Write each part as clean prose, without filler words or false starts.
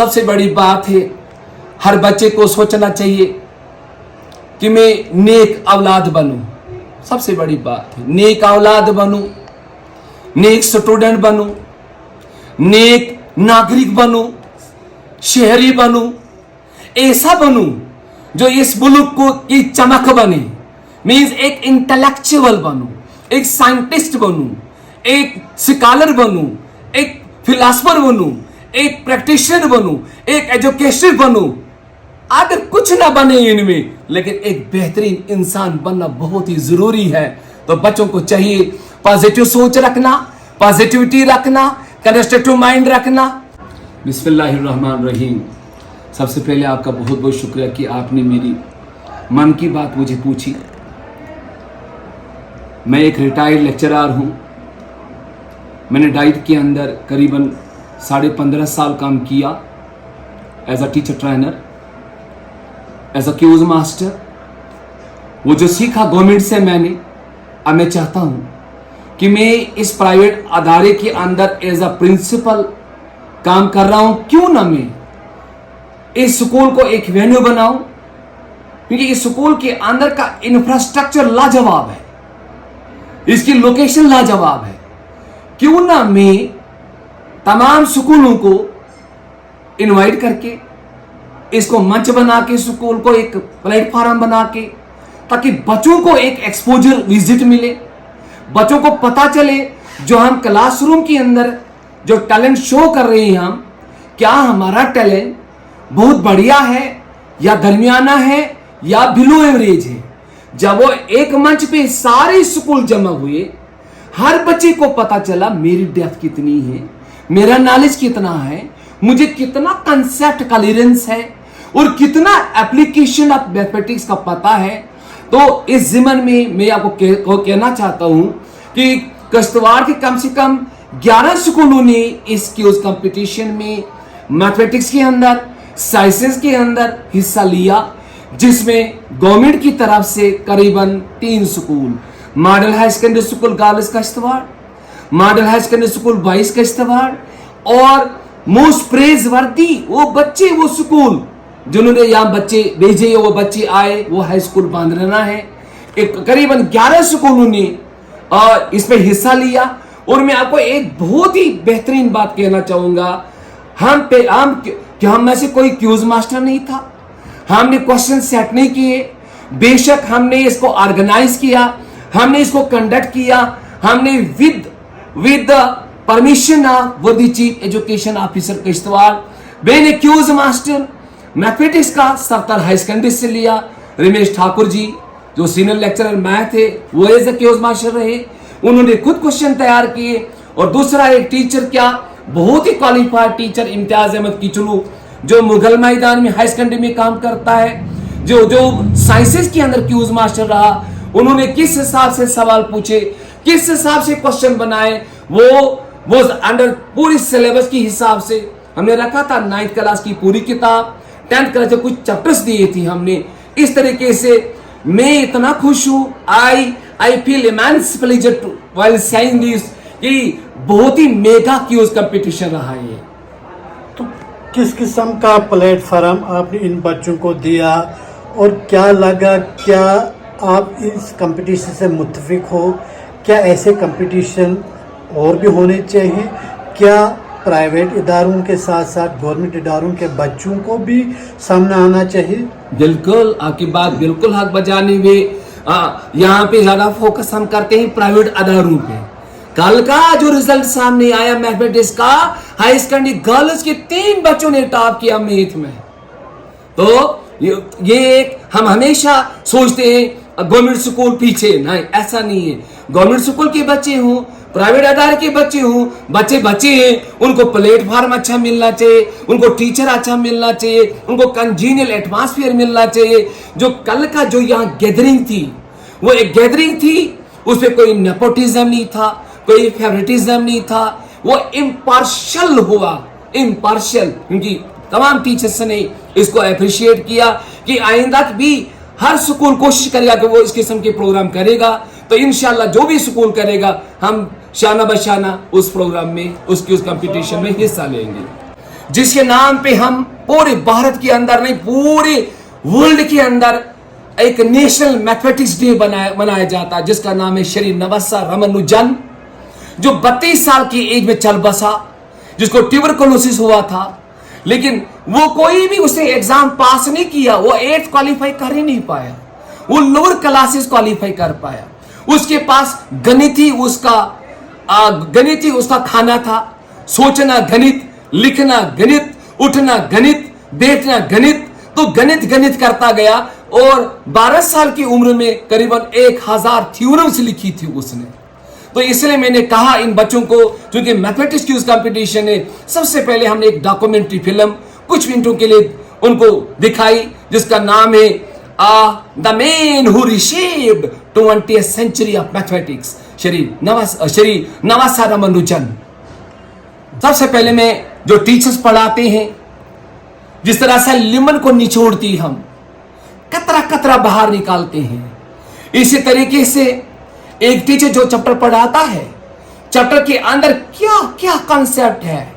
सबसे बड़ी बात है, हर बच्चे को सोचना चाहिए कि मैं नेक औलाद बनूं। सबसे बड़ी बात है, नेक औलाद बनूं, नेक स्टूडेंट बनूं, नेक नागरिक बनूं, शहरी बनूं, ऐसा बनूं जो इस मुल्क को की चमक बने। मीन्स एक इंटेलेक्चुअल बनूं, एक साइंटिस्ट बनूं, एक स्कॉलर बनूं, एक फिलोसोफर बनूं, एक प्रैक्टिशनर बनूं, एक एजुकेशनर बनूं। अगर कुछ ना बने इनमें, लेकिन एक बेहतरीन इंसान बनना बहुत ही जरूरी है। तो बच्चों को चाहिए पॉजिटिव सोच रखना, पॉजिटिविटी रखना, कंस्ट्रक्टिव माइंड रखना। बिस्मिल्लाहिर्रहमानिर्रहीम। सबसे पहले आपका बहुत बहुत शुक्रिया कि आपने मेरी मन की बात मुझे पूछी। मैं एक रिटायर्ड लेक्चरर हूँ। मैंने डाइट के अंदर करीबन 15.5 साल काम किया as a teacher trainer, as a quiz master. वो जो सीखा गवर्नमेंट से मैंने, अब मैं चाहता हूँ कि मैं इस प्राइवेट अदारे के अंदर एज अ प्रिंसिपल काम कर रहा हूँ। क्यों ना मैं इस स्कूल को एक वेन्यू बनाऊं, क्योंकि इस स्कूल के अंदर का इंफ्रास्ट्रक्चर लाजवाब है, इसकी लोकेशन लाजवाब है। क्यों ना मैं तमाम स्कूलों को इनवाइट करके इसको मंच बना के, स्कूल को एक प्लेटफॉर्म बना के, ताकि बच्चों को एक एक्सपोजर विजिट मिले, बच्चों को पता चले जो हम क्लासरूम के अंदर जो टैलेंट शो कर रहे हैं हम, क्या हमारा टैलेंट बहुत बढ़िया है या दरमियाना है या बिलो एवरेज है। जब वो एक मंच पे सारे स्कूल जमा हुए, हर बच्चे को पता चला मेरी डेप्थ कितनी है, मेरा नॉलेज कितना है, मुझे कितना कंसेप्ट क्लियरेंस है और कितना एप्लीकेशन ऑफ मैथमेटिक्स का पता है। तो इस ज़िमन में मैं आपको कहना चाहता हूं कि किश्तवाड़ के कम से कम 11 स्कूलों ने इस क्यूज कंपटीशन में मैथमेटिक्स के अंदर, साइंसेस के अंदर हिस्सा लिया, जिसमें गवर्नमेंट की तरफ से करीबन 3 school, model high secondary school girls Kishtwar, model high secondary school boys Kishtwar, और मोस्ट प्रेज वर्दी वो बच्चे, वो स्कूल जिन्होंने यहाँ बच्चे भेजे, वो बच्चे आए, वो हाई स्कूल बांद्राना है। एक करीबन 11 स्कूलों ने इसमें हिस्सा लिया। और मैं आपको एक बहुत ही बेहतरीन बात कहना चाहूंगा, हम में से कोई क्यूज मास्टर नहीं था, हमने क्वेश्चन सेट नहीं किए। बेशक हमने इसको ऑर्गेनाइज किया, हमने इसको कंडक्ट किया, हमने with permission of the chief education officer Kishtwar. मैंने क्यूज मास्टर मैथमेटिक्स का 70 हाई सेकेंडरी से लिया। रमेश ठाकुर जी जो सीनियर लेक्चरर मैथ थे, वो एज ए क्यूज मास्टर रहे, उन्होंने खुद क्वेश्चन तैयार किए। और दूसरा एक टीचर, क्या बहुत ही क्वालिफाइड टीचर इम्तियाज अहमद किचलू, जो मुगल मैदान में हाई सेकेंडरी में काम करता है, जो साइंसेस के अंदर क्यूज मास्टर रहा। उन्होंने किस हिसाब से सवाल पूछे, किस हिसाब से क्वेश्चन बनाए, वो अंडर पूरी सिलेबस के हिसाब से हमने रखा था। 9th क्लास की पूरी किताब, 10th क्लास के कुछ चैप्टर्स दिए थे हमने। इस तरीके से मैं इतना खुश हूं, I feel immense pleasure while saying this, कि बहुत ही मेगा क्यूज कंपटीशन रहा है। तो किस किस्म का प्लेटफॉर्म आपने इन बच्चों को दिया और क्या लगा, क्या आप इस कंपटीशन से मुत्तफिक हो? क्या ऐसे कंपटीशन और भी होने चाहिए? क्या प्राइवेट इदारों के साथ साथ गवर्नमेंट इदारों के बच्चों को भी सामने आना चाहिए? बिल्कुल, आपकी बात बिल्कुल हक बजाने में। यहाँ पे ज्यादा फोकस हम करते हैं प्राइवेट अदारों पे। कल का जो रिजल्ट सामने आया मैथमेटिक्स का, हाई सेकेंडरी गर्ल्स के 3 बच्चों ने टॉप किया मैथ में। तो ये एक हम हमेशा सोचते हैं गवर्नमेंट स्कूल पीछे, नहीं, ऐसा नहीं है। गवर्नमेंट स्कूल के बच्चे हों, प्राइवेट अदारे के बच्चे हों, बच्चे हैं, उनको प्लेटफॉर्म अच्छा मिलना चाहिए, उनको टीचर अच्छा मिलना चाहिए, उनको कंजीनियल एटमॉस्फेयर मिलना चाहिए। जो कल का जो यहाँ गैदरिंग थी, वो एक गैदरिंग थी, उसमें कोई नेपोटिज्म नहीं था, कोई फेवरेटिज्म नहीं था, वो इम्पार्शियल हुआ, इम्पार्शियल। क्योंकि तमाम टीचर्स ने इसको अप्रिशिएट किया कि आइंदा भी हर स्कूल कोशिश करेगा कि वो इस किस्म के प्रोग्राम करेगा। तो इंशाल्लाह जो भी स्कूल करेगा, हम शाना बशाना उस प्रोग्राम में, उस कंपटीशन में हिस्सा लेंगे। जिसके नाम पे हम पूरे भारत के अंदर नहीं पूरे वर्ल्ड के अंदर एक नेशनल मैथमेटिक्स डे मनाया जाता है, जिसका नाम है श्री नवासा रामानुजन, जो 32 साल की एज में चल बसा, जिसको ट्यूबरकुलोसिस हुआ था, लेकिन वो कोई भी उसे एग्जाम पास नहीं किया, वो 8th क्वालिफाई कर ही नहीं पाया, वो लोअर क्लासेस क्वालिफाई कर पाया। उसके पास गणित ही उसका खाना था, सोचना गणित, लिखना गणित, उठना गणित, बैठना गणित, तो गणित गणित करता गया और 12 साल की उम्र में करीबन 1000 थ्योरम्स लिखी थी उसने। तो इसलिए मैंने कहा इन बच्चों को, क्योंकि मैथमेटिक्स क्यूज कंपटीशन है, सबसे पहले हमने एक डॉक्यूमेंट्री फिल्म कुछ मिनटों के लिए उनको दिखाई, जिसका नाम है the man who reshaped 20th century of mathematics, Shri नवासा रामानुजन। सबसे पहले मैं जो टीचर्स पढ़ाते हैं, जिस तरह से लिमन को निचोड़ती हम कतरा कतरा बाहर निकालते हैं, इसी तरीके से एक टीचर जो चैप्टर पढ़ाता है, चैप्टर के अंदर क्या क्या कॉन्सेप्ट है,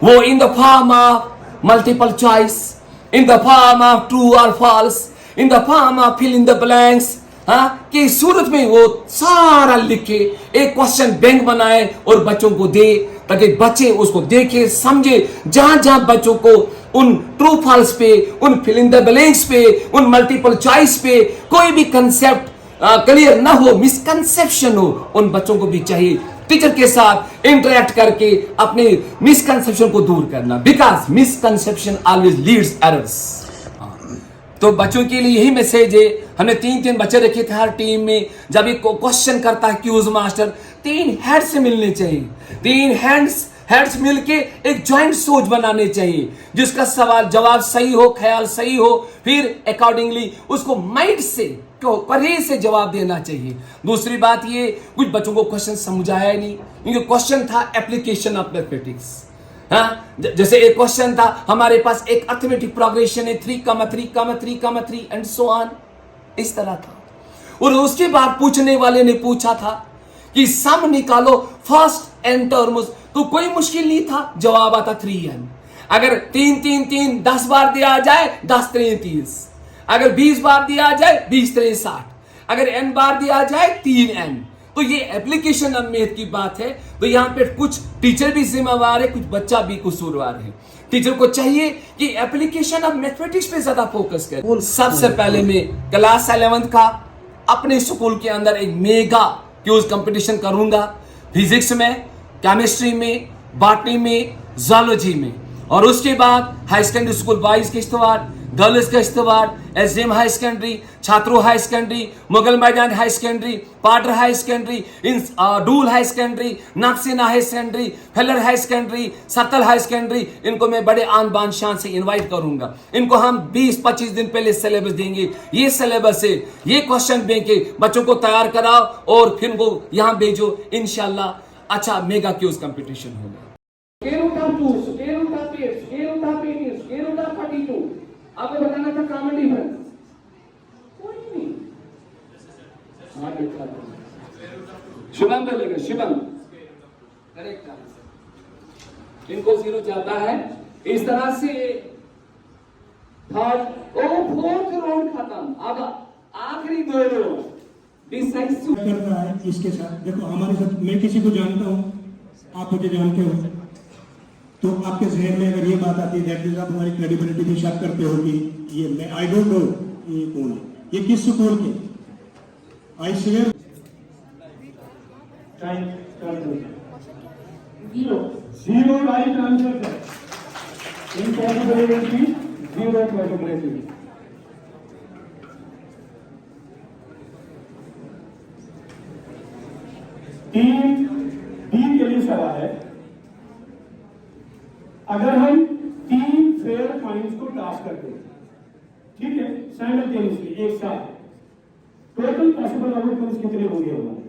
वो in the form of multiple choice, in the form of true और false, in the form of fill in the blanks, कि सूरत में वो सारा लिख के एक क्वेश्चन बैंक बनाए और बच्चों को दे, ताकि बच्चे उसको देखे समझे। जहां जहां बच्चों को उन ट्रू फॉल्स पे, उन फिल इन द ब्लैंक्स पे, उन मल्टीपल चॉइस पे कोई भी कंसेप्ट क्लियर ना हो, मिसकंसेप्शन हो, उन बच्चों को भी चाहिए टीचर के साथ इंटरेक्ट करके अपने मिसकंसेप्शन को दूर करना, because misconception always leads errors. तो बच्चों के लिए यही मैसेज है। हमने 3 बच्चे रखे थे हर टीम में। जब एक क्वेश्चन करता है क्यूज मास्टर, 3 हेड्स मिलने चाहिए, 3 हेड्स मिलके एक जॉइंट सोच बनाने चाहिए, जिसका सवाल जवाब सही हो, ख्याल सही हो, फिर अकॉर्डिंगली उसको माइंड से परहेज से जवाब देना चाहिए। दूसरी बात ये, कुछ बच्चों को क्वेश्चन समझ आया नहीं, क्योंकि क्वेश्चन था एप्लीकेशन ऑफ मैथमेटिक्स। जैसे एक क्वेश्चन था, हमारे पास एक अर्थमेटिक प्रोग्रेशन है 3,3,3,3 एंड सो ऑन, इस तरह था। और उसके बाद पूछने वाले ने पूछा था कि सम निकालो फर्स्ट एन टर्म्स, तो कोई मुश्किल नहीं था, जवाब आता 3n। अगर 3 3 3 10 बार दिया जाए 10 3 30, अगर 20 बार दिया जाए 20 3 60, अगर n बार दिया जाए 3n। तो ये एप्लीकेशन ऑफ मैथ की बात है। तो यहाँ पे कुछ टीचर भी जिम्मेवार है, कुछ बच्चा भी कसूरवार है। टीचर को चाहिए कि एप्लीकेशन ऑफ मैथमेटिक्स पे ज्यादा फोकस करे। सबसे पहले मैं क्लास 11th का अपने स्कूल के अंदर एक मेगा क्यूज कंपटीशन करूंगा, फिजिक्स में, केमिस्ट्री में, बॉटनी में, जूलॉजी में। और उसके बाद हाई सेकेंडरी स्कूल बॉयज के इश्तवार, girls Kishtwar, SDM high secondary, छात्रों high secondary, Mughal Maidan high secondary, Patar high secondary, Dool high secondary, Naksena high secondary, Phaler high secondary, Sattal high secondary, इनको मैं बड़े आन बान शान से इनवाइट करूंगा। इनको हम 20-25 दिन पहले सिलेबस देंगे। ये सिलेबस है, ये क्वेश्चन देंगे, बच्चों को तैयार कराओ और फिर वो यहाँ भेजो। इंशाल्लाह अच्छा मेगा क्यूज कंपटीशन होगा। आपको बताना था कॉमन डिफरेंस, कोई नहीं। शुभम बोलेगा, शुभम करेक्ट, इनको 0 जाता है। इस तरह से थर्ड और फोर्थ राउंड खत्म। अब आखिरी 2 राउंड डिसाइसिव करना है। इसके साथ देखो, हमारे साथ मैं किसी को जानता हूँ, आप मुझे जानते हो, तो आपके जहन में अगर ये बात आती है दैट आप हमारी क्रेडिबिलिटी भी शक करते हो कि ये मैं आई डोंट नो ये कौन है, ये किस स्कूल के, I square zero right answer है। Impossibility 0 probability. टीम बी के लिए सवाल है, अगर हम 3 फेयर पॉइंट्स को टास्क करते हैं, ठीक है, साइमल्टेनियसली एक साथ, टोटल पॉसिबल आउटकम्स कितने होंगे हमारे?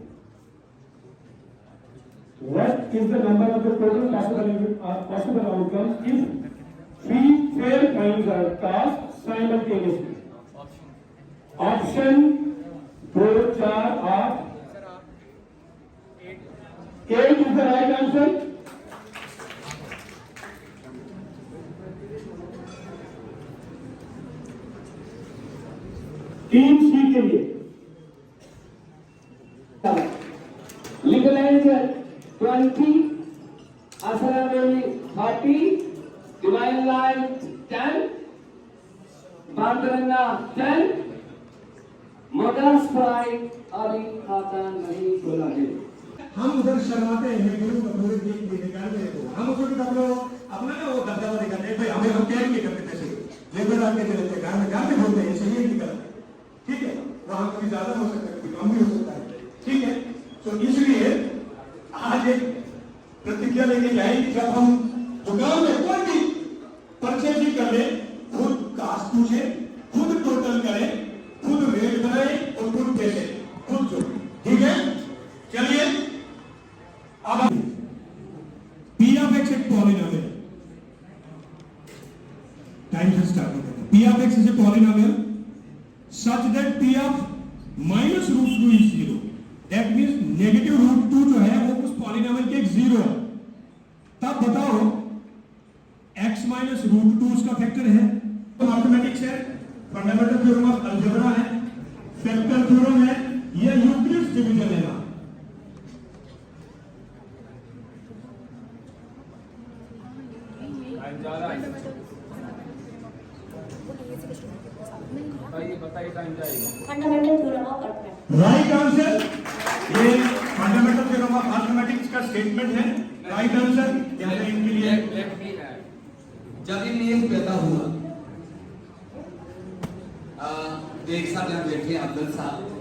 What is the number of the total possible outcomes if 3 fair points are tasked simultaneously? Option 2, 4, 8. 8 is the right answer. Team C के लिए Legal 20, Asana Valley 40, Divine Light 10, Bandaranga 10, Modern Sprite अभी खाता नहीं बोला है। हम उधर शर्माते हैं गुरु का पूरे दिन भी निकालते हैं हम उसको भी अपना ना वो दबदबा दिखाते हैं भाई हमें हम क्या नहीं करते पैसे लेबर आके चलते घर में बोलते हैं सही नहीं करते ठीक है वहां कभी ज्यादा हो सकता है कभी कम भी हो सकता है ठीक है तो इसलिए आज एक प्रतिज्ञा लेके जाए कि जब हम दुकान में कोई भी परचेजिंग कर ले खुद कास्ट पूछे खुद टोटल करे खुद रेट बनाए और खुद पैसे खुद जो ठीक है चलिए अब P of x एक पॉलिनोमियल टाइम से स्टार्ट होता है P of x is a polynomial such that P of minus root 2 is 0 that means negative root 2 जो है वो उस पॉलिनोमियल के एक जीरो है तब बताओ x minus root 2 उसका फैक्टर है तो मैथमेटिक्स है फंडामेंटल थ्योरम ऑफ अलजेब्रा है फैक्टर थ्योरम है ये यूक्लिड्स डिवीजन है ना fundamental theorem of arithmetics right answer ये फंडामेंटल थ्योरम ऑफ अर्थमेटिक्स का स्टेटमेंट है राइट आंसर यहाँ पे इनके लिए जब ये नियम पैदा हुआ एक साथ यहाँ बैठे अब्दुल साहब